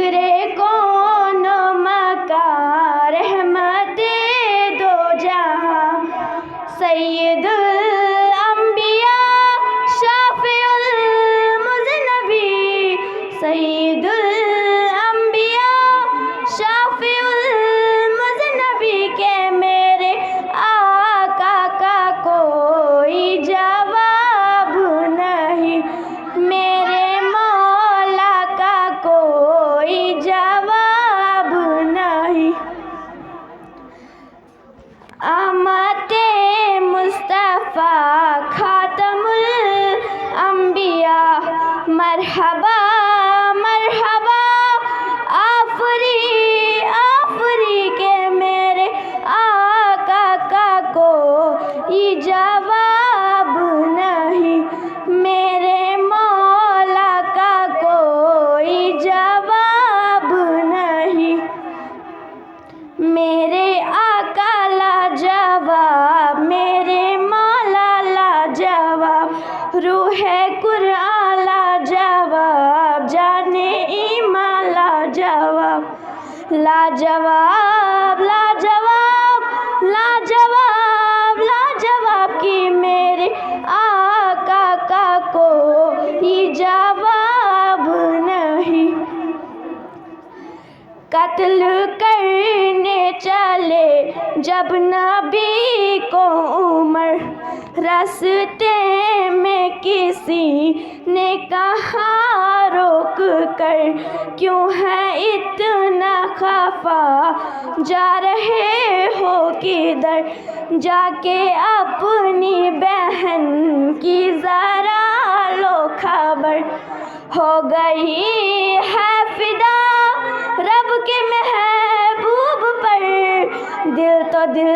जिक्रे कौन मका रहमते दो जहां सैयदुल अंबिया शाफिउल मुज़नबी सैयदुल अंबिया शाफिउल मुज़नबी के मेरे आका का कोई जवाब नहीं, मेरे मौला का कोई जवाब नहीं। आमते मुस्तफ़ा खातमुल अंबिया मरहबा मरहबा आफरी आफरी के मेरे आका का कोई जवाब नहीं, मेरे मौला का कोई जवाब नहीं। मेरे आका लाजवाब मेरे मौला लाजवाब रूहे कुरान लाजवाब जाने ईमान लाजवाब लाजवाब लाजवाब लाजवाब लाजवाब की मेरे आका का कोई जवाब नहीं। कत्ल करने चले जब नबी को उमर, रास्ते में किसी ने कहा रोक कर क्यों है इतना खफा, जा रहे हो किधर, जाके अपनी बहन की जरा लो खबर, हो गई है फिदा रब के महबूब पर, दिल तो दिल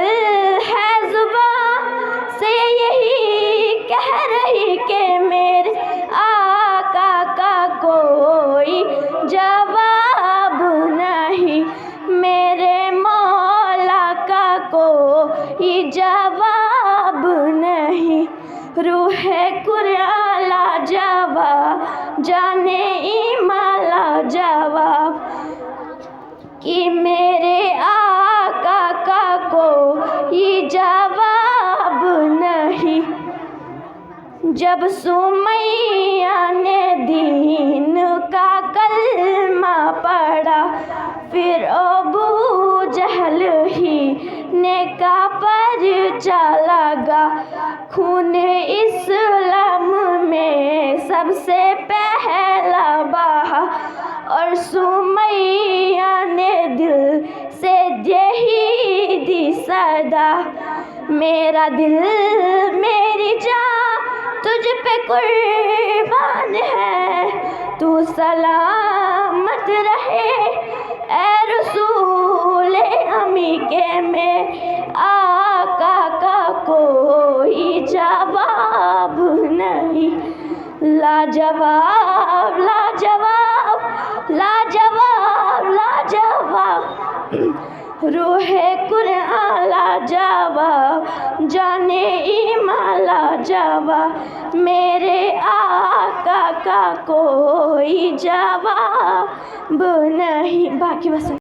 है जुबां से यही कह रही कि मेरे आका का कोई जवाब नहीं, मेरे मौला का कोई जवाब नहीं। रूहे कुरान लाजवाब जाने ईमान लाजवाब कि मेरे आका का कोई जवाब नहीं। जब सुमैया ने दीन का कलमा पढ़ा, फिर अबू जहल ही ने का परचा लगा, खून इस्लाम में सबसे पहला बहा, और सुमैया ने दिल से यही दी सदा, मेरा दिल मेरी जान तुझ पे कुर्बान है, तू सलामत रहे ए रसूल अमी के मेरे आका का कोई जवाब नहीं। लाजवाब लाजवाब लाजवाब लाजवाब रूहे कुरान लाजवाब जाने ईमान लाजवाब, मेरे आका का कोई जवाब नहीं। बाकी बस